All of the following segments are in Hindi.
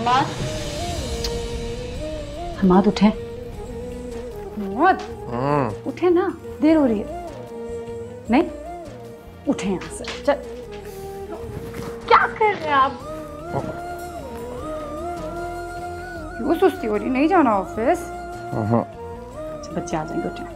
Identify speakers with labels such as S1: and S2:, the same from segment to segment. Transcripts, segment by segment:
S1: हमाद, हमाद उठे। हमाद उठे ना, देर हो रही है। नहीं उठे यहाँ से, चल। क्या कर रहे हैं आप? क्यों सुस्ती हो रही? नहीं जाना ऑफिस? बच्चे आ जाएंगे, उठे उठे।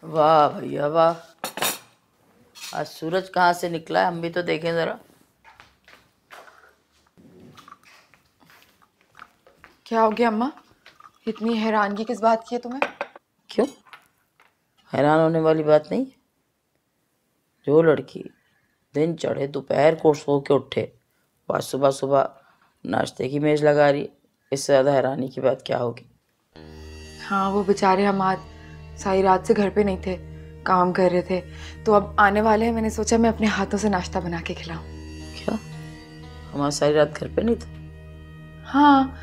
S2: वाह भैया वाह, आज सूरज कहाँ से निकला है, हम भी तो देखें जरा।
S3: क्या हो गया अम्मा? इतनी हैरानगी किस बात की है तुम्हें?
S2: क्यों हैरान होने वाली बात नहीं। जो लड़की दिन चढ़े दोपहर को सो के उठे वह सुबह सुबह नाश्ते की मेज लगा रही, इससे ज़्यादा हैरानी की बात क्या होगी।
S3: हाँ, वो बेचारे हमाद सारी रात से घर पे नहीं थे, काम कर रहे थे, तो अब आने वाले हैं। मैंने सोचा मैं अपने हाथों से नाश्ता बना के खिलाऊं।
S2: क्या हमारा सारी रात घर पे नहीं था?
S3: हाँ,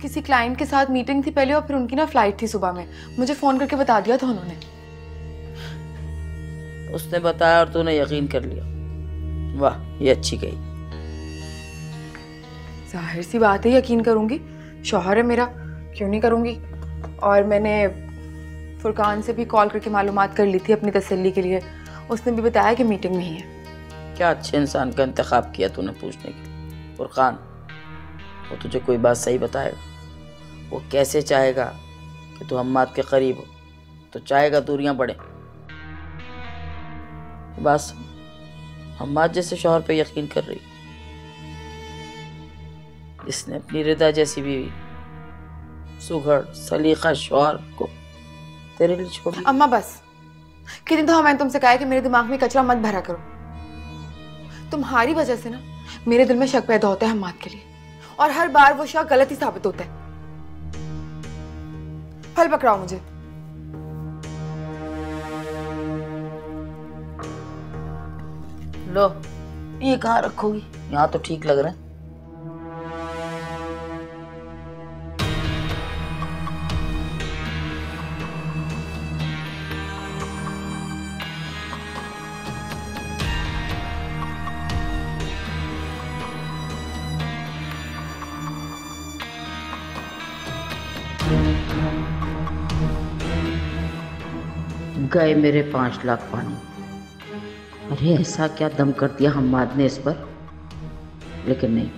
S3: किसी क्लाइंट के साथ मीटिंग थी पहले और फिर उनकी ना फ्लाइट थी सुबह में। मुझे फ़ोन करके बता दिया था उन्होंने।
S2: उसने बताया और तूने यकीन कर लिया, वाह ये अच्छी गई।
S3: जाहिर सी बात है यकीन करूंगी, शौहर है मेरा, क्यों नहीं करूंगी। और मैंने फुरकान से भी कॉल करके मालूमात कर ली थी अपनी तसल्ली के लिए, उसने भी बताया कि मीटिंग में ही है।
S2: क्या अच्छे इंसान का इंतखाब किया तूने पूछने के लिए। फुरकान वो तुझे कोई बात सही बताएगा, वो कैसे चाहेगा कि तू हम्माद के करीब हो, तो चाहेगा दूरियां बढ़े। बस हम्माद जैसे शौहर पे यकीन कर रही, इसने अपनी रिदा जैसी बीवी सुघड़ सलीका शौहर को तेरे लिए छोड़ दिया।
S3: अम्मा बस, कितनी दफा मैंने तुमसे कहा है कि मेरे दिमाग में कचरा मत भरा करो। तुम्हारी वजह से ना मेरे दिल में शक पैदा होता है हम्माद के लिए, और हर बार वो शक गलत ही साबित होता है। फल पकड़ाओ मुझे।
S2: लो ये कहाँ रखोगी, यहाँ तो ठीक लग रहा है। गए मेरे 5 लाख पानी। अरे ऐसा क्या दम कर दिया हम्माद ने इस पर, लेकिन नहीं,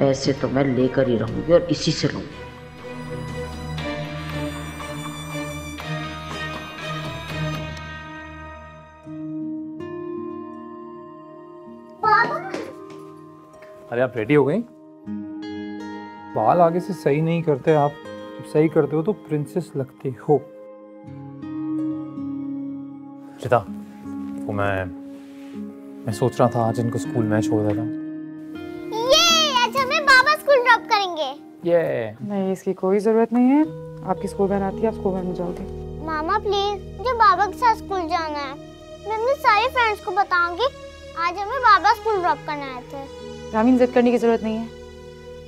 S2: ऐसे तो मैं लेकर ही रहूंगी और इसी से रहूंगी।
S4: अरे आप रेडी हो गई? बाल आगे से सही नहीं करते आप, जब सही करते हो तो प्रिंसेस लगते हो। चिता, वो मैं सोच रहा था आज इनको स्कूल में छोड़ देता हूँ।
S5: ये आज हमें बाबा स्कूल ड्रॉप करेंगे।
S4: ये
S3: नहीं, इसकी कोई जरूरत नहीं है। आपकी स्कूल वैन आती है, आप स्कूल वैन में जाओगे।
S5: मामा प्लीज, मुझे बाबा के साथ स्कूल जाना है। मैं अपने सारे फ्रेंड्स को बताऊंगी आज हमें बाबा स्कूल ड्रॉप करने आए थे।
S3: रामीन, जिद करने की जरूरत नहीं है,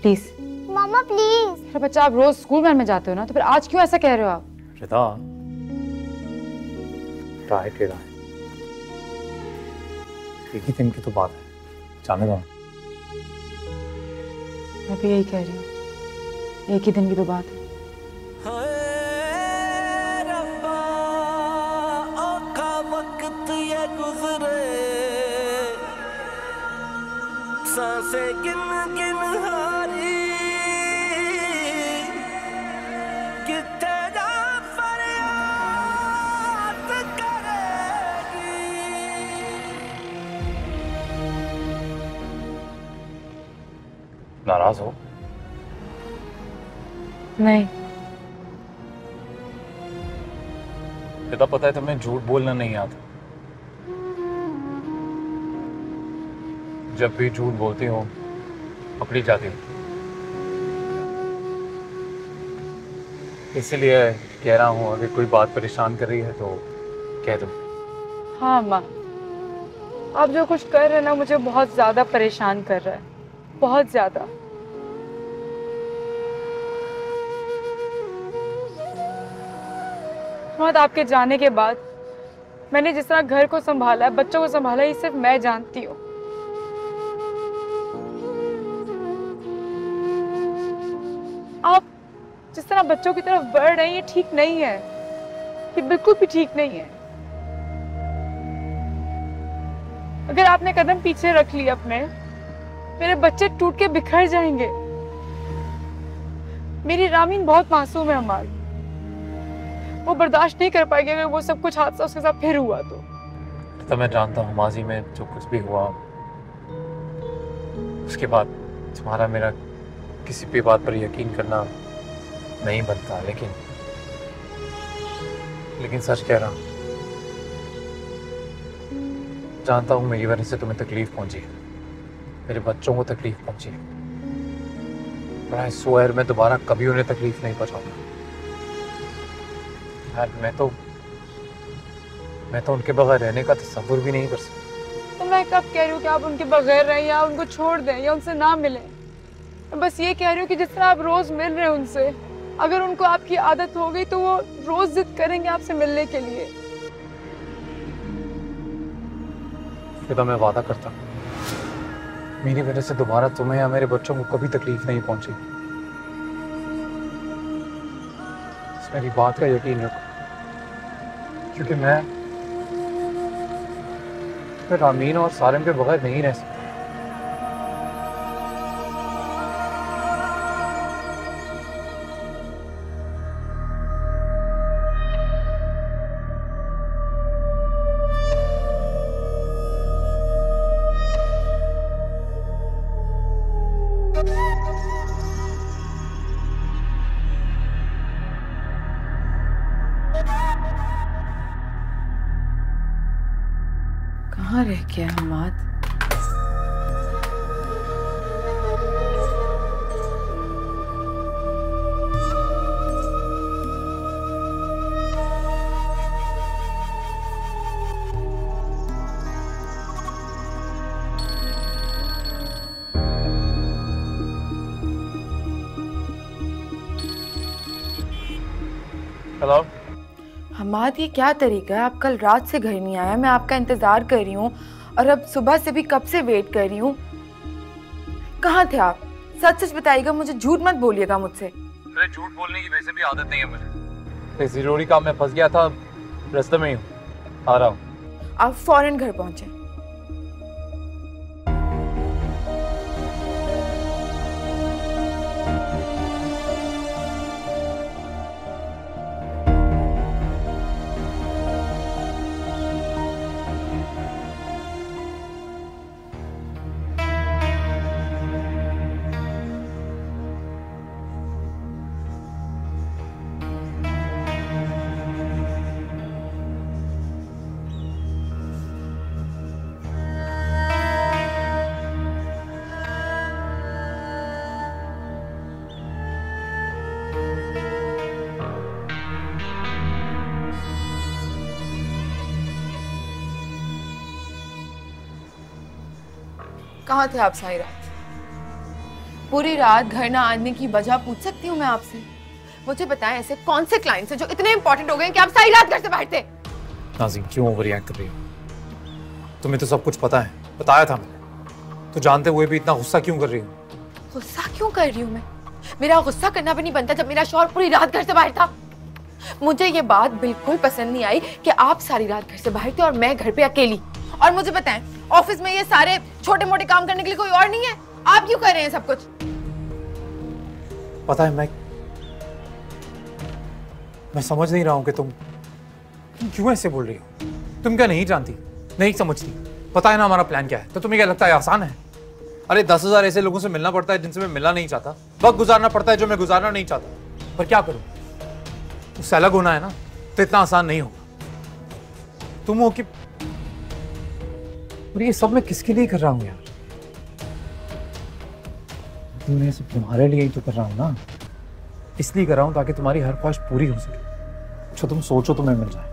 S3: प्लीज।
S5: Mama please.
S3: अरे बच्चा, आप रोज स्कूल वैन में जाते हो ना, तो फिर आज क्यों ऐसा कह रहे हो आप?
S4: चिता, ट्राई टेढ़ा है, एक ही दिन की तो बात है, जाने दो।
S3: मैं भी यही कह रही हूँ, एक ही दिन की तो बात है।
S6: सांसें गिन गिन हारी कि तेरा फरियाद करेगी।
S4: नाराज हो?
S3: नहीं।
S4: चिता, पता है तुम्हें झूठ बोलना नहीं आता। जब भी झूठ बोलती हो पकड़ी जाती हो, इसीलिए कह रहा हूँ अगर कोई बात परेशान कर रही है तो कह दो।
S3: हाँ माँ, आप जो कुछ कर रहे हैं ना, मुझे बहुत ज्यादा परेशान कर रहा है, बहुत ज्यादा। आपके जाने के बाद मैंने जिस तरह घर को संभाला है, बच्चों को संभाला, ये सिर्फ मैं जानती हूँ। आप जिस तरह बच्चों की तरफ बढ़ रहे हैं, ये ठीक नहीं है, ये बिल्कुल भी ठीक नहीं है। अगर आपने कदम पीछे रख लिया अपने, मेरे बच्चे टूट के बिखर जाएंगे। मेरी रामीन बहुत मासूम है हमारी, वो बर्दाश्त नहीं कर पाएगी अगर वो सब कुछ हादसा उसके साथ फिर हुआ तो
S4: मैं जानता हूँ माजी में जो कुछ भी हुआ उसके बाद तुम्हारा मेरा किसी भी बात पर यकीन करना नहीं बनता, लेकिन सच कह रहा हूँ, जानता हूँ मेरी वजह से तुम्हें तकलीफ पहुंची, मेरे बच्चों को तकलीफ पहुंची, पर आई स्वेयर मैं दोबारा कभी उन्हें तकलीफ नहीं पहुंचाऊंगा। यार मैं तो उनके बगैर रहने का तस्वुर भी नहीं कर सकता।
S3: तो मैं कब कह रही हूँ कि आप उनके बगैर रहें या उनको छोड़ दें या उनसे ना मिलें। मैं बस ये कह रही हूँ कि जिस तरह आप रोज मिल रहे हैं उनसे, अगर उनको आपकी आदत हो गई तो वो रोज जिद करेंगे आपसे मिलने के लिए।
S4: फिर मैं वादा करता हूँ मेरी वजह से दोबारा तुम्हें या मेरे बच्चों को कभी तकलीफ नहीं पहुंची। मेरी बात का यकीन रखो, क्योंकि मैं रामीन और सारिम के बगैर नहीं रह सकता।
S3: कहाँ रह गया हमाद?
S4: हेलो
S3: हमाद, ये क्या तरीका है? आप कल रात से घर नहीं आया, मैं आपका इंतजार कर रही हूँ और अब सुबह से भी कब से वेट कर रही हूँ। कहाँ थे आप? सच सच बताइएगा, मुझे झूठ मत बोलिएगा मुझसे।
S4: अरे झूठ बोलने की वैसे भी आदत नहीं है मुझे, एक जरूरी काम में फंस गया था, रास्ते में ही हूँ, आ रहा हूँ।
S3: आप फौरन घर पहुंचे। कहाँ थे आप सारी रात? पूरी रात घर ना आने की वजह पूछ सकती हूँ मैं आपसे? मुझे बताएं ऐसे कौन से क्लाइंट्स हैं जो इतने इंपॉर्टेंट हो गए कि आप सारी रात घर से बाहर थे?
S4: नाज़ीन क्यों ओवर रिएक्ट कर रही हो? तुम्हें तो सब कुछ पता है, बताया था मैंने। तो जानते हुए भी इतना गुस्सा क्यों कर रही हो?
S3: गुस्सा क्यों कर रही हूँ मैं? मेरा गुस्सा करना भी नहीं बनता जब मेरा शौहर पूरी रात घर से बाहर था। मुझे ये बात बिल्कुल पसंद नहीं आई कि आप सारी रात घर से बाहर थे और मैं घर पे अकेली। और मुझे बताएं, ऑफिस में ये सारे छोटे मोटे काम करने के लिए कोई और नहीं है? आप क्यों कर रहे हैं सब कुछ?
S4: पता है मैं समझ नहीं रहा हूँ कि तुम क्यों ऐसे बोल रही हो। तुम क्या नहीं जानती, नहीं समझती? पता है ना हमारा प्लान क्या है, तो तुम्हें क्या लगता है आसान है? अरे 10,000 ऐसे लोगों से मिलना पड़ता है जिनसे मैं मिलना नहीं चाहता, वक्त गुजारना पड़ता है जो मैं गुजारना नहीं चाहता। पर क्या करूं, उससे अलग होना है ना, तो इतना आसान नहीं होगा। तुम हो कि और ये सब मैं किसके लिए कर रहा हूं यार? तुमने सब तुम्हारे लिए ही तो कर रहा हूं ना, इसलिए कर रहा हूं ताकि तुम्हारी हर ख्वाहिश पूरी हो सके, जो तुम सोचो तुम्हें मिल जाए।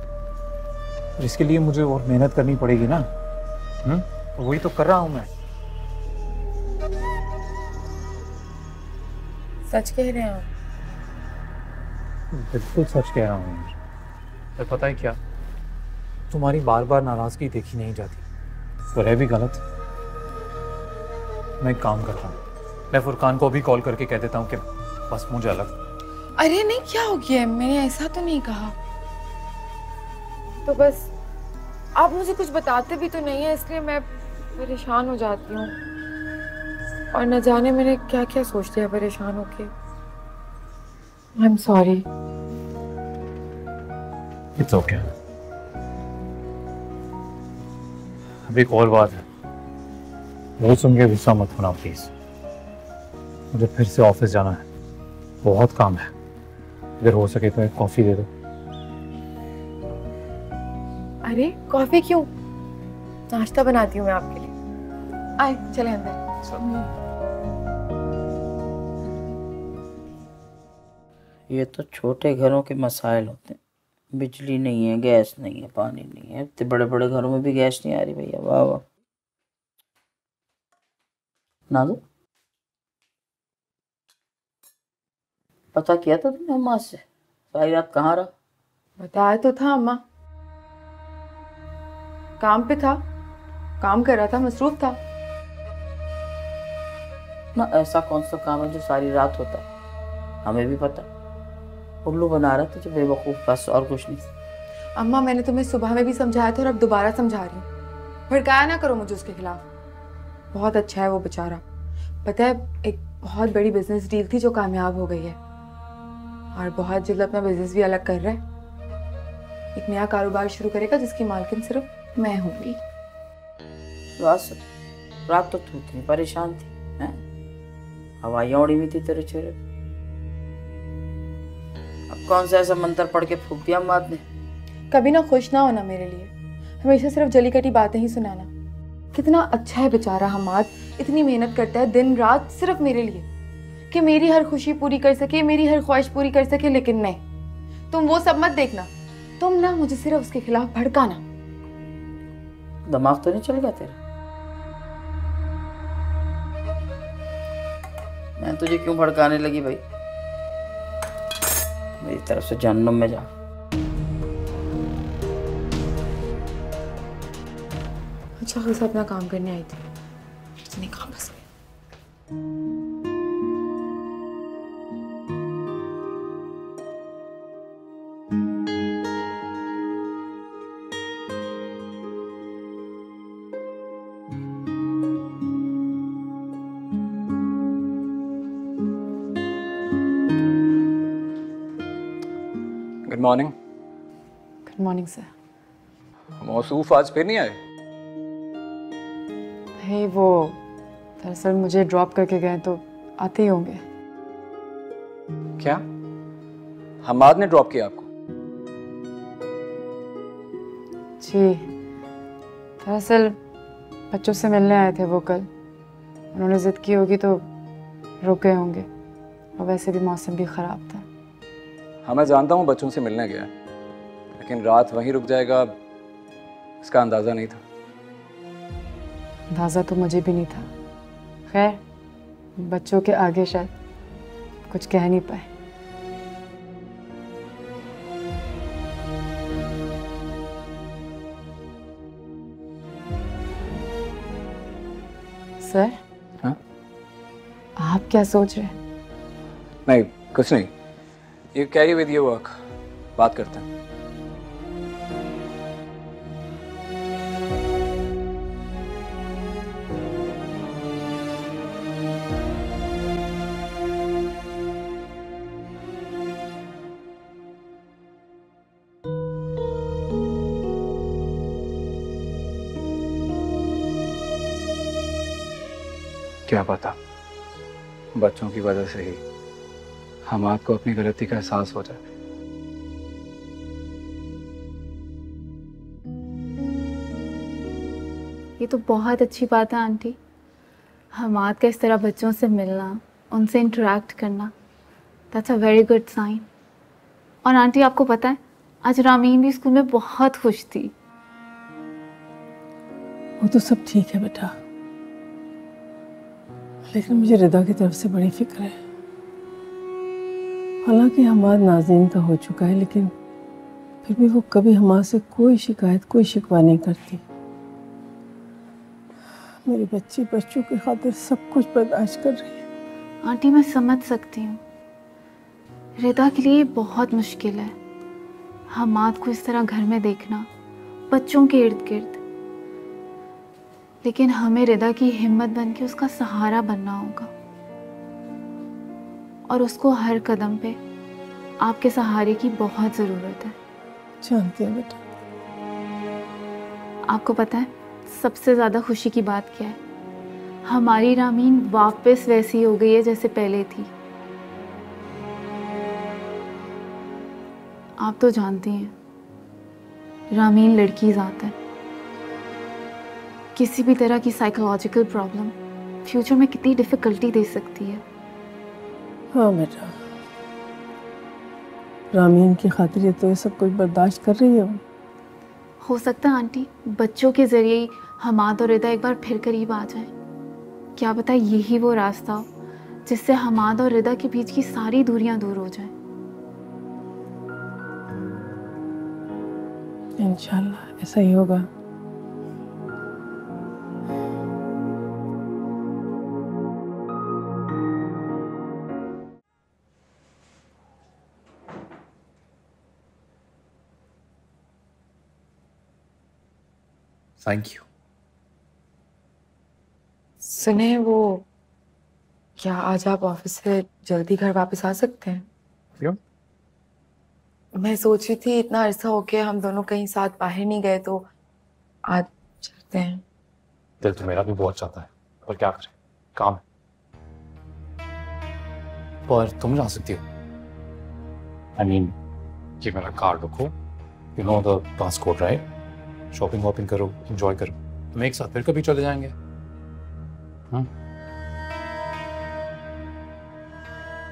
S4: और इसके लिए मुझे और मेहनत करनी पड़ेगी ना। तो वही तो कर रहा हूं मैं।
S3: सच कह रहे हैं आप?
S4: बिल्कुल सच कह रहा हूँ यार। पर पता है क्या, तुम्हारी बार बार नाराजगी देखी नहीं जाती, और है भी गलत। मैं एक काम कर रहा हूँ, मैं फुरकान को भी कॉल करके कह देता हूँ कि बस मुझे अलग।
S3: अरे नहीं, क्या हो गया? मैंने ऐसा तो नहीं कहा। तो बस आप मुझे कुछ बताते भी तो नहीं है, इसलिए मैं परेशान हो जाती हूँ। और न जाने मैंने क्या क्या सोच लिया परेशान होके। I am sorry.
S4: It's okay. अभी एक और बात है, वो सुन के गुस्सा मत होना प्लीज। मुझे फिर से ऑफिस जाना है, बहुत काम है। अगर हो सके तो एक कॉफी दे दो।
S3: अरे कॉफी क्यों? नाश्ता बनाती हूँ मैं आपके लिए। आए चले अंदर।
S2: ये तो छोटे घरों के मसाइल होते हैं। बिजली नहीं है, गैस नहीं है, पानी नहीं है। इतने बड़े बड़े घरों में भी गैस नहीं आ रही भैया। वाह वाह। नाज़ो, पता किया था तुमने अम्मा से? सारी रात कहाँ रहा?
S3: बताया तो था अम्मा, काम पे था, काम कर रहा था, मसरूफ था।
S2: ना ऐसा कौन सा काम है जो सारी रात होता है? हमें भी पता। उल्लू बना रहा था जो बेवकूफ, बस और कुछ नहीं।
S3: अम्मा मैंने तुम्हें सुबह में भी समझाया था और अब दोबारा समझा रही हूँ, भड़काया ना करो मुझे उसके खिलाफ। बहुत अच्छा है वो बेचारा। पता है, एक बहुत बड़ी बिजनेस डील थी जो कामयाब हो गई है, और बहुत जल्द अपना बिजनेस भी अलग कर रहा है। एक नया कारोबार शुरू करेगा जिसकी मालकिन सिर्फ मैं होंगी।
S2: रात तो तू इतनी परेशान थी, हैं? हवाइयाँ उड़ी हुई थी तेरे चेहरे। अब कौन सा ऐसा मंत्र पढ़ के फूक दिया बात ने?
S3: कभी ना खुश ना होना मेरे लिए, हमेशा सिर्फ जली कटी बातें ही सुनाना। कितना अच्छा है बेचारा हमाद, इतनी मेहनत करता है दिन रात सिर्फ मेरे लिए, कि मेरी हर खुशी पूरी कर सके, मेरी हर ख्वाहिश पूरी कर सके। लेकिन नहीं, तुम वो सब मत देखना, तुम ना मुझे सिर्फ उसके खिलाफ भड़काना।
S2: दिमाग तो नहीं चल गया तेरा? मैं तुझे क्यों भड़काने लगी भाई? मेरी तरफ से जहन्नुम में जा।
S3: अच्छा खासा अपना काम करने आई थी, इतने काम बस।
S4: Good morning.
S3: Good morning sir.
S4: मौसूफ आज फिर नहीं आए?
S3: है वो दरअसल मुझे ड्रॉप करके गए, तो आते ही होंगे।
S7: क्या हमाद ने ड्रॉप किया आपको?
S3: जी, दरअसल बच्चों से मिलने आए थे वो कल। उन्होंने जिद की होगी तो रुक गए होंगे, और वैसे भी मौसम भी ख़राब था।
S7: हाँ मैं जानता हूँ बच्चों से मिलने गया, लेकिन रात वहीं रुक जाएगा इसका अंदाज़ा नहीं था।
S3: अंदाज़ा तो मुझे भी नहीं था, खैर, बच्चों के आगे शायद कुछ कह नहीं पाए। सर,
S7: हाँ?
S3: आप क्या सोच रहे हैं?
S7: नहीं, कुछ नहीं। You carry with your work, बात करते हैं। क्या पता बच्चों की वजह से ही हम आपको अपनी गलती का एहसास हो जाए।
S1: ये तो बहुत अच्छी बात है आंटी। हमाद का इस तरह बच्चों से मिलना, उनसे इंटरेक्ट करना, that's a very good sign. और आंटी आपको पता है, आज रामीन भी स्कूल में बहुत खुश थी।
S8: वो तो सब ठीक है बेटा, लेकिन मुझे रिदा की तरफ से बड़ी फिक्र है। हालांकि हमाद नाज़नीन का हो चुका है, लेकिन फिर भी वो कभी हमारे से कोई शिकायत, कोई शिकवा नहीं करती। मेरी बच्ची बच्चों की खातिर सब कुछ बर्दाश्त कर रही है।
S1: आंटी मैं समझ सकती हूँ, रिदा के लिए बहुत मुश्किल है हमाद को इस तरह घर में देखना, बच्चों के इर्द गिर्द। लेकिन हमें रिदा की हिम्मत बन के उसका सहारा बनना होगा, और उसको हर कदम पे आपके सहारे की बहुत ज़रूरत है।
S8: जानते हैं बेटा।
S1: आपको पता है सबसे ज़्यादा खुशी की बात क्या है? हमारी रामीन वापस वैसी हो गई है जैसे पहले थी। आप तो जानती हैं रामीन लड़की ज़ात है। किसी भी तरह की साइकोलॉजिकल प्रॉब्लम फ्यूचर में कितनी डिफ़िकल्टी दे सकती है।
S8: हाँ बेटा, रामीन की खातिर तो ये सब कुछ बर्दाश्त कर रही है वो।
S1: हो सकता है आंटी बच्चों के ज़रिए ही हमाद और रिदा एक बार फिर करीब आ जाएं। क्या पता यही वो रास्ता हो जिससे हमाद और रिदा के बीच की सारी दूरियां दूर हो जाएं।
S8: इंशाल्लाह ऐसा ही होगा।
S4: Thank you.
S3: सुने, वो क्या आज आप ऑफिस से जल्दी घर वापस आ सकते हैं?
S4: क्यों?
S3: मैं सोच रही थी इतना अरसा हो गया हम दोनों कहीं साथ बाहर नहीं गए, तो आज चलते हैं।
S4: दिल तो मेरा भी बहुत चाहता है, पर क्या करें, काम है। पर तुम जा सकती हो। आई मीन, ये मेरा कार्ड रखो, you know the transport right. Shopping वॉपिंग करो, एंजॉय करो, हम एक साथ फिर कभी चले जाएंगे।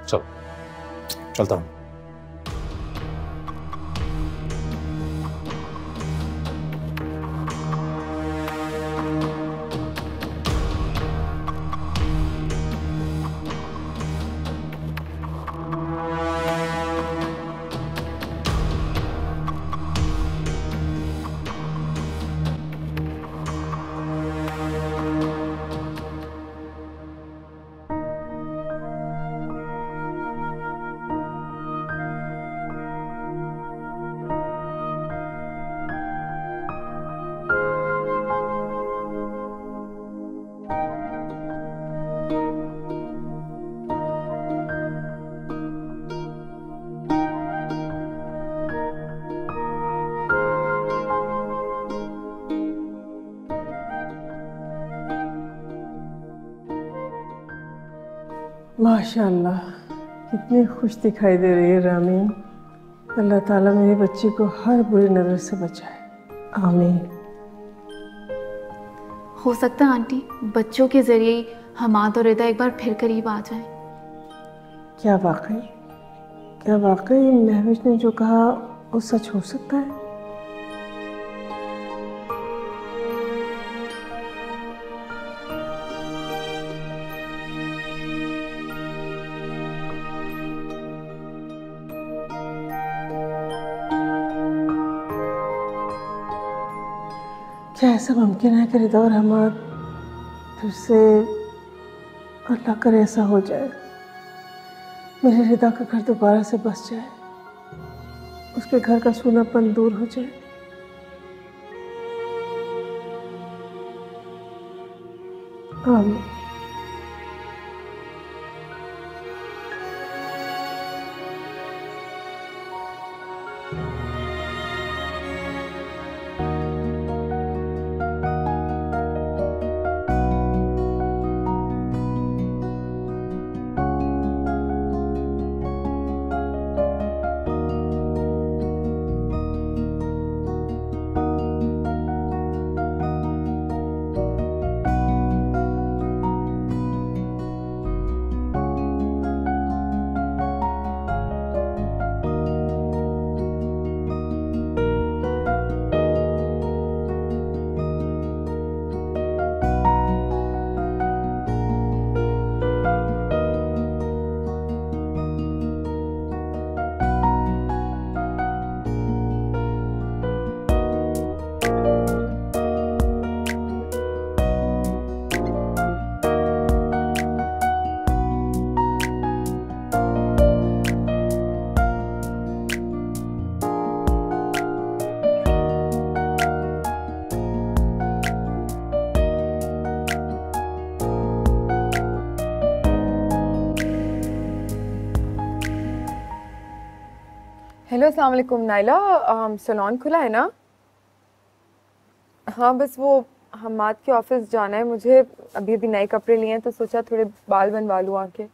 S4: चलो, चलता हूँ।
S8: माशाल्लाह कितनी खुश दिखाई दे रही है रामीन। अल्लाह ताला मेरी बच्ची को हर बुरी नज़र से बचाए, आमीन।
S1: हो सकता है आंटी बच्चों के ज़रिए ही हमाद और रिदा एक बार फिर करीब आ जाएं।
S8: क्या वाकई महविश ने जो कहा वो सच हो सकता है? क्या ऐसा मुमकिन है कि रिदा और हमाद फिर से, अल्लाह करे ऐसा हो जाए, मेरी रिदा का घर दोबारा से बस जाए, उसके घर का सूनापन दूर हो जाए। आमीन।
S3: हेलो अस्सलाम वालेकुम नाइला, सैलून खुला है ना? हाँ बस वो हमाद के ऑफिस जाना है मुझे, अभी अभी नए कपड़े लिए हैं तो सोचा थोड़े बाल बनवा लूँ आके।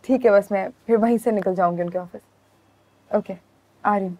S3: ठीक है, बस मैं फिर वहीं से निकल जाऊंगी उनके ऑफिस। ओके, आ रही हूँ।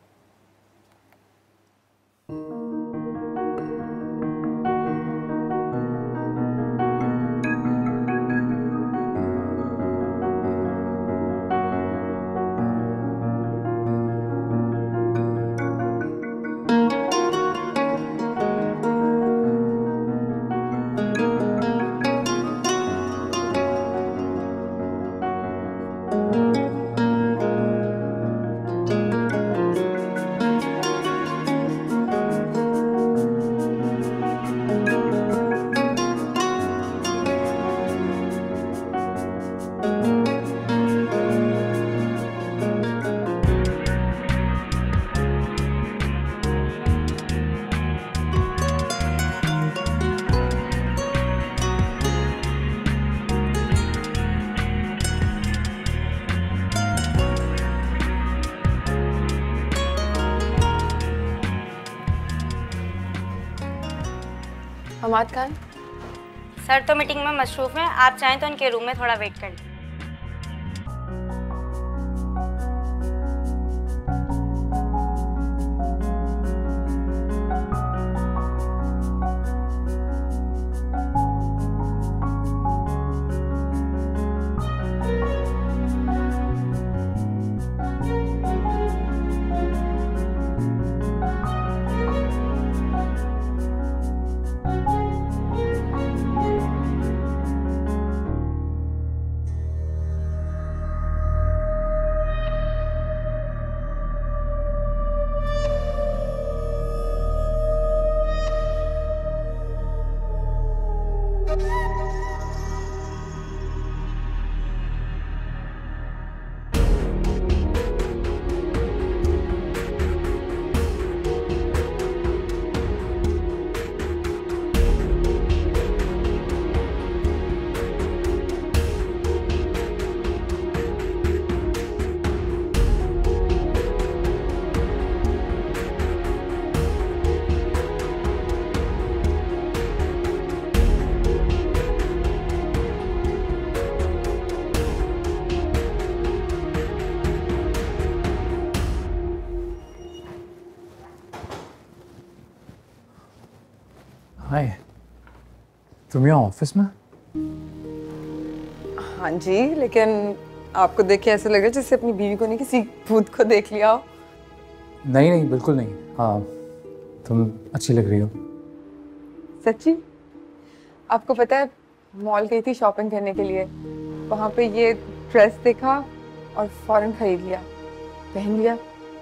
S3: हमाद खान
S9: सर तो मीटिंग में मसरूफ हैं, आप चाहें तो उनके रूम में थोड़ा वेट कर लें।
S4: हाय, तुम यहाँ ऑफिस में?
S3: हाँ जी, लेकिन आपको देख के ऐसा लग रहा है जैसे अपनी बीवी को नहीं किसी भूत को देख लिया हो।
S4: नहीं नहीं, बिल्कुल नहीं। हाँ, तुम अच्छी लग रही हो।
S3: सच्ची? आपको पता है, मॉल गई थी शॉपिंग करने के लिए, वहाँ पे ये ड्रेस देखा और फौरन खरीद लिया, पहन लिया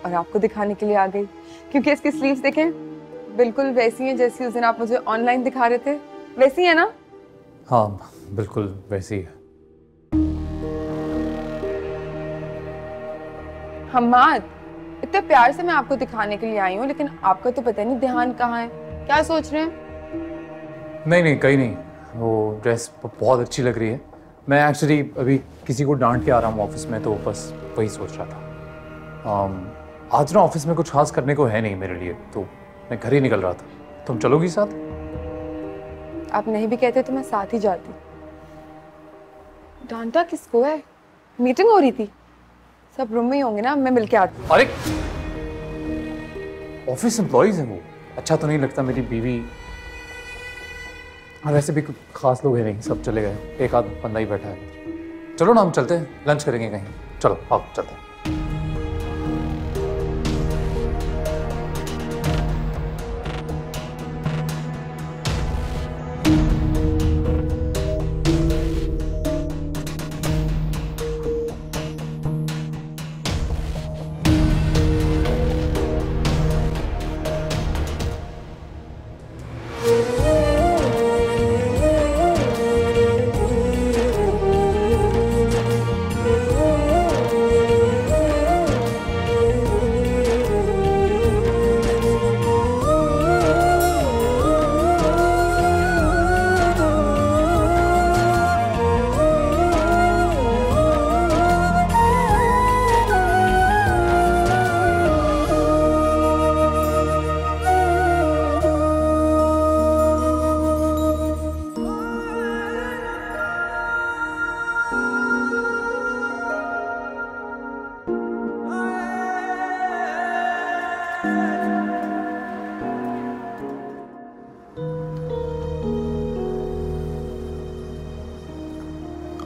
S3: और आपको दिखाने के लिए आ गई, क्योंकि इसकी स्लीव्स देखें, बिल्कुल वैसी हैं जैसी उस दिन आप मुझे ऑनलाइन दिखा रहे थे, वैसी है ना?
S4: हाँ बिल्कुल वैसी है।
S3: हम्माद, इतने प्यार से मैं आपको दिखाने के लिए आई हूँ, लेकिन आपका तो पता नहीं ध्यान कहाँ है। क्या सोच रहे हैं?
S4: नहीं कहीं नहीं, वो ड्रेस बहुत अच्छी लग रही है। मैं एक्चुअली अभी किसी को डांट के आ रहा हूँ ऑफिस में, तो बस वही सोच रहा था। आज ना ऑफिस में कुछ खास करने को है नहीं मेरे लिए, तो मैं घर ही निकल रहा था। तुम चलोगी साथ?
S3: आप नहीं भी कहते तो मैं साथ ही जाती। डांटा किसको है? मीटिंग हो रही थी, सब रूम में ही होंगे ना, मैं मिलके आती हूँ।
S4: अरे ऑफिस एम्प्लॉइज हैं वो, अच्छा तो नहीं लगता मेरी बीवी। और वैसे भी कुछ खास लोग हैं नहीं, सब चले गए, एक आध बंदा ही बैठा है। चलो ना हम चलते हैं, लंच करेंगे कहीं। चलो आओ चलते हैं।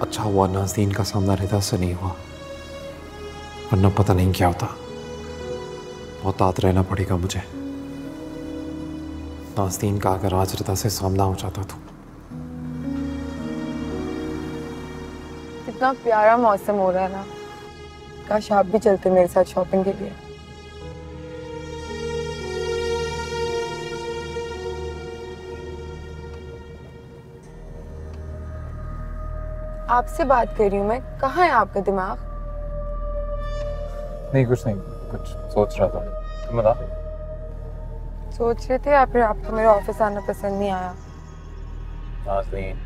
S10: अच्छा हुआ नाज़नीन का सामना रिदा से नहीं हुआ, वरना पता नहीं क्या होता। बहुत आत रहना पड़ेगा मुझे। नाज़नीन का अगर आज रिदा से सामना हो जाता तो।
S3: कितना प्यारा मौसम हो रहा है ना, काश आप भी चलते मेरे साथ शॉपिंग के लिए। आपसे बात कर रही हूँ मैं, कहाँ है आपका दिमाग?
S4: नहीं कुछ नहीं, कुछ सोच रहा था। तुम बता।
S3: सोच रहे थे या फिर आपको मेरे ऑफिस आना पसंद नहीं आया?
S4: नाज़नीन,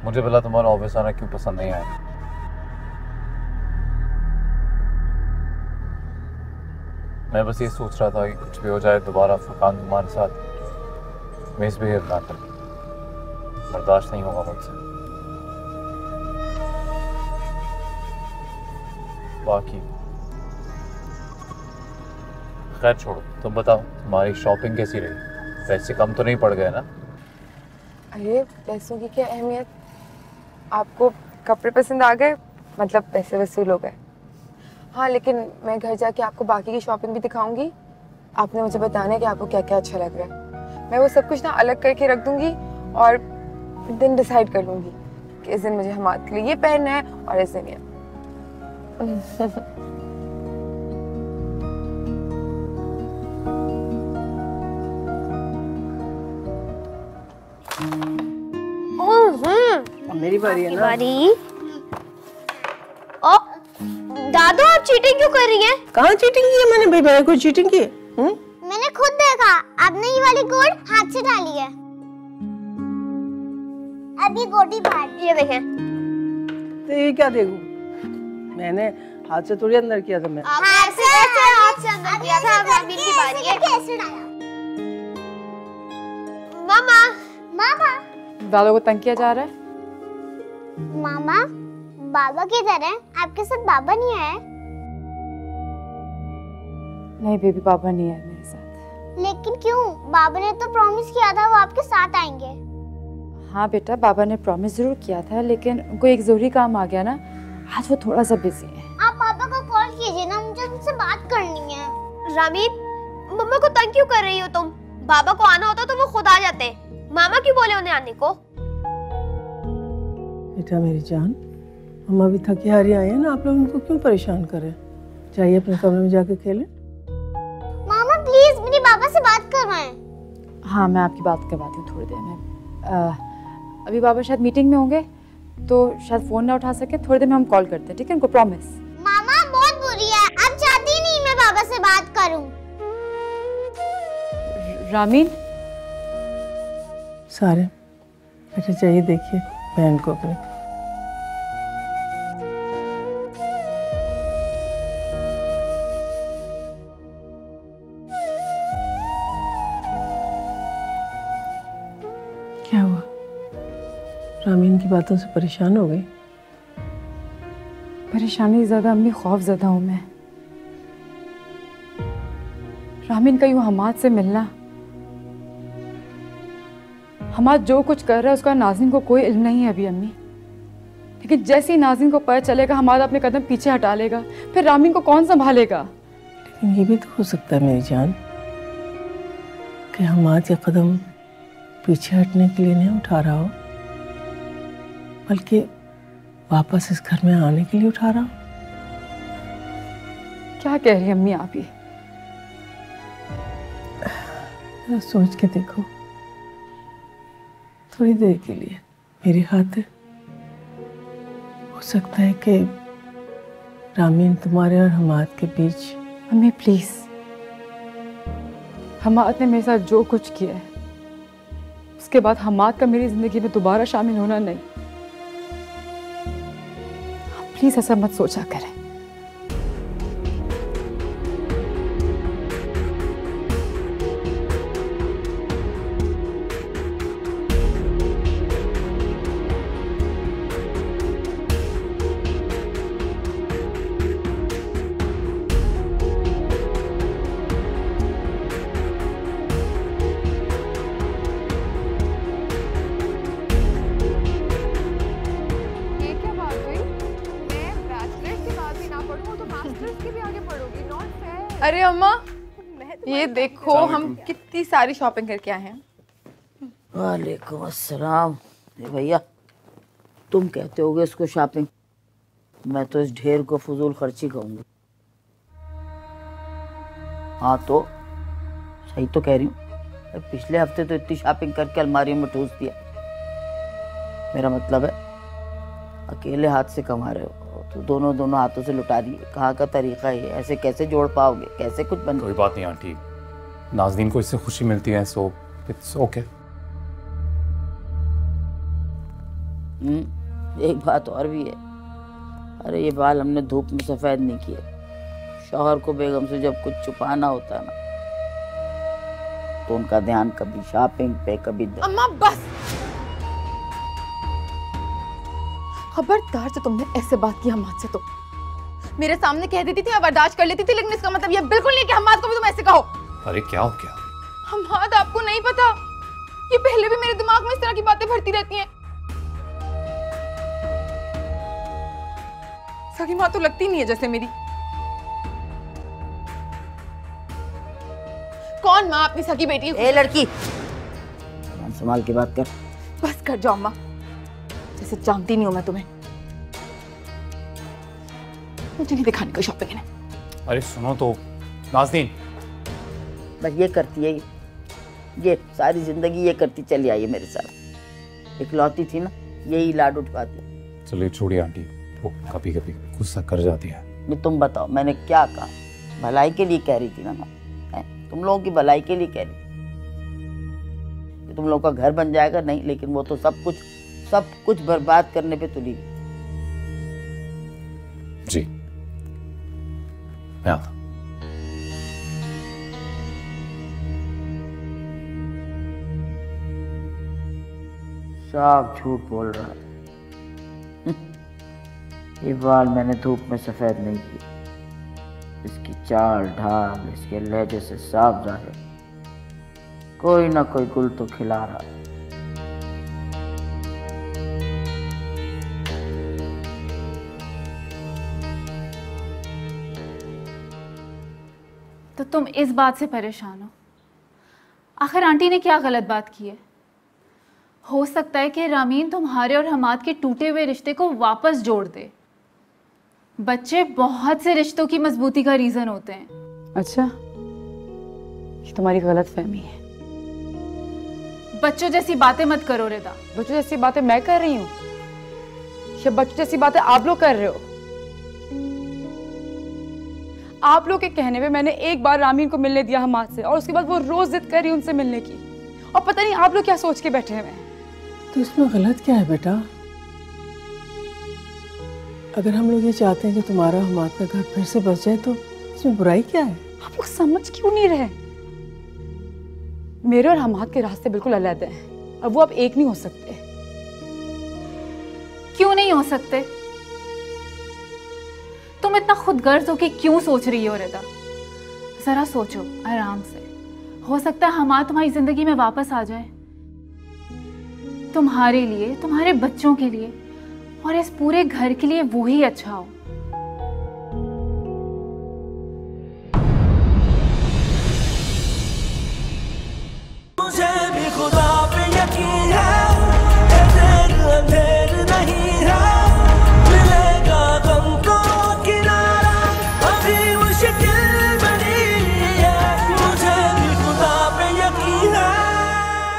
S4: मुझे भला तुम्हारा ऑफिस आना क्यों पसंद नहीं आया? मैं बस ये सोच रहा था कि कुछ भी हो जाए दोबारा फुरकान तुम्हारे साथ मिसबिहेव ना करे, बर्दाश्त नहीं होगा मुझसे। बाकी खैर छोड़ो, तुम बताओ तुम्हारी शॉपिंग कैसी रही? पैसे कम तो नहीं पड़ गए ना?
S3: अरे पैसों की क्या अहमियत, आपको कपड़े पसंद आ गए मतलब पैसे वसूल हो गए। हाँ लेकिन मैं घर जाके आपको बाकी की शॉपिंग भी दिखाऊंगी। आपने मुझे बताना है कि आपको क्या क्या अच्छा लग रहा है। मैं वो सब कुछ ना अलग करके रख दूंगी और दिन डिसाइड कर लूंगी कि इस दिन मुझे हमारे के लिए ये पहनना है और इस दिन ये।
S8: मेरी बारी है ना?
S5: बारी। ओ दादू, आप चीटिंग क्यों कर रही हैं?
S8: कहाँ चीटिंग की है मैंने? भाई मैंने कोई चीटिंग की?
S5: मैंने खुद देखा, आपने ये वाली गोट हाथ से डाली है। अभी गोटी बाहर, ये देखें।
S8: तो ये क्या देखूं? मैंने हाथ से थोड़ी अंदर किया था। मैं
S5: हाथ से अंदर किया था। अब अभी की बारी है। कैसे डाला? मामा, मामा।
S3: दादा को तंग किया जा रहा है?
S5: मामा, बाबा किधर है? आपके साथ बाबा नहीं आए?
S3: नहीं बेबी, पापा नहीं है मेरे साथ।
S5: लेकिन क्यों? बाबा ने तो प्रॉमिस किया था वो आपके साथ आएंगे।
S11: हाँ बेटा, बाबा ने प्रॉमिस जरूर किया था, लेकिन उनको एक जरूरी काम आ गया ना, आज वो थोड़ा सा बिजी है।
S5: आप पापा को कॉल कीजिए ना, मुझे उनसे बात करनी है। रामीत, मम्मा को तंग क्यों कर रही हो तुम? बाबा को आना होता तो वो खुद आ जाते। मामा क्यों बोले उन्हें आने को?
S8: बेटा मेरी जान, मम्मा भी थकी हारी आई है ना, आप लोग उनको क्यों परेशान करें? चाहिए अपने कमरे में जाके खेलें।
S5: मामा प्लीज मेरी बाबा से बात करवाएं।
S11: हाँ मैं आपकी बात करवाती हूँ थोड़ी देर में। अभी बाबा शायद मीटिंग में होंगे तो शायद फ़ोन ना उठा सके, थोड़ी देर में हम कॉल करते हैं, ठीक है? उनको प्रॉमिस।
S5: मामा बहुत बुरी है, अब चाहती नहीं मैं बाबा से बात करूं।
S11: रामीन
S8: सारे बेटा चाहिए, देखिए बहन को अपने। क्या हुआ? रामीन की बातों से परेशान हो गई?
S11: परेशानी ज़्यादा अम्मी, खौफ ज़्यादा हूँ मैं। रामीन का यूँ हमाद से मिलना, हमाद जो कुछ कर रहा है उसका नाज़रीन को कोई इल्म नहीं है अभी अम्मी, लेकिन जैसे ही नाज़रीन को पता चलेगा हमाद अपने कदम पीछे हटा लेगा, फिर रामीन को कौन संभालेगा?
S8: लेकिन ये भी तो हो सकता है मेरी जान कि हमाद ये कदम पीछे हटने के लिए नहीं उठा रहा हो, बल्कि वापस इस घर में आने के लिए उठा रहा हो।
S11: क्या कह रही अम्मी आप ये?
S8: जरा सोच के देखो, थोड़ी देर के लिए मेरी खातिर। हो सकता है कि रामीन तुम्हारे और हमाद के बीच।
S11: अम्मी प्लीज, हमाद ने मेरे साथ जो कुछ किया है उसके बाद हमाद का मेरी जिंदगी में दोबारा शामिल होना नहीं। प्लीज ऐसा मत सोचा करें।
S3: अरे अम्मा ये देखो हम कितनी सारी शॉपिंग करके आए हैं।
S2: वालेकुम अस्सलाम। भैया तुम कहते होगे इसको शॉपिंग, मैं तो इस ढेर को फजूल खर्ची कहूँगी। हाँ तो सही तो कह रही हूँ, पिछले हफ्ते तो इतनी शॉपिंग करके अलमारी में ठूस दिया। मेरा मतलब है अकेले हाथ से कमा रहे हो तो दोनों हाथों से लुटा दिए। कहाँ का तरीका है, ऐसे कैसे जोड़ पाओगे, कैसे कुछ बन।
S10: कोई बात नहीं आंटी, नाज़रीन को इससे खुशी मिलती है, सो इट्स ओके।
S2: एक बात और भी है, अरे ये बाल हमने धूप में सफेद नहीं किए। शौहर को बेगम से जब कुछ छुपाना होता है ना तो उनका ध्यान कभी शॉपिंग पे कभी।
S3: अम्मा बस, खबरदार जो तुमने ऐसे बात की हमाद से तो मेरे सामने कह देती थी, मैं बर्दाश्त कर लेती थी, लेकिन इसका मतलब ये बिल्कुल नहीं कि हमाद को भी तुम ऐसे कहो।
S10: अरे क्या हो गया?
S3: हमाद आपको नहीं पता, ये पहले भी मेरे दिमाग में इस तरह की बातें भरती रहती हैं। सगी माँ तो लगती नहीं है जैसे मेरी। कौन माँ अपनी सगी बेटी?
S2: ए लड़की संभाल के बात कर।
S3: बस कर जाओ अम्मा, जैसे जानती नहीं हूं मैं तुम्हें। मुझे नहीं दिखाने कोई शॉपिंग है।
S10: अरे सुनो तो नाज़रीन,
S2: बस ये करती है, ये सारी जिंदगी ये करती चली आई है मेरे साथ। इकलौती थी ना, यही लाड उठवाती।
S10: चलिए छोड़िए आंटी, वो कभी कभी गुस्सा कर जाती है।
S2: नहीं तुम बताओ मैंने क्या कहा, भलाई के लिए कह रही थी ना मैं, तुम लोगों की भलाई के लिए कह रही थी। तुम लोगों का घर बन जाएगा नहीं, लेकिन वो तो सब कुछ बर्बाद करने पे तुली।
S10: जी मैं आता।
S2: साफ झूठ बोल रहा है। ये बाल मैंने धूप में सफेद नहीं किए, इसकी चाल ढाल, इसके लहजे से साफ जाहिर कोई ना कोई गुल तो खिला रहा।
S1: तो तुम इस बात से परेशान हो? आखिर आंटी ने क्या गलत बात की है? हो सकता है कि रामीन तुम्हारे और हमाद के टूटे हुए रिश्ते को वापस जोड़ दे। बच्चे बहुत से रिश्तों की मजबूती का रीजन होते हैं।
S11: अच्छा, ये तुम्हारी गलत फहमी है।
S1: बच्चों जैसी बातें मत करो रिदा।
S11: बच्चों जैसी बातें मैं कर रही हूँ या बच्चों जैसी बातें आप लोग कर रहे हो? आप लोग के कहने पे मैंने एक बार रामीन को मिलने दिया हमाद से और उसके बाद वो रोज जिद कर रही उनसे मिलने की, और पता नहीं आप लोग क्या सोच के बैठे हुए हैं।
S8: तो इसमें गलत क्या है बेटा? अगर हम लोग ये चाहते हैं कि तुम्हारा हमाद का घर फिर से बस जाए तो इसमें बुराई क्या है?
S11: आप लोग समझ क्यों नहीं रहे? मेरे और हमाद के रास्ते बिल्कुल अलग हैं। अब वो अब एक नहीं हो सकते।
S1: क्यों नहीं हो सकते? तुम इतना खुदगर्ज होके क्यों सोच रही हो रिदा? जरा सोचो आराम से। हो सकता है हमाद तुम्हारी जिंदगी में वापस आ जाए, तुम्हारे लिए, तुम्हारे बच्चों के लिए और इस पूरे घर के लिए वो ही अच्छा हो।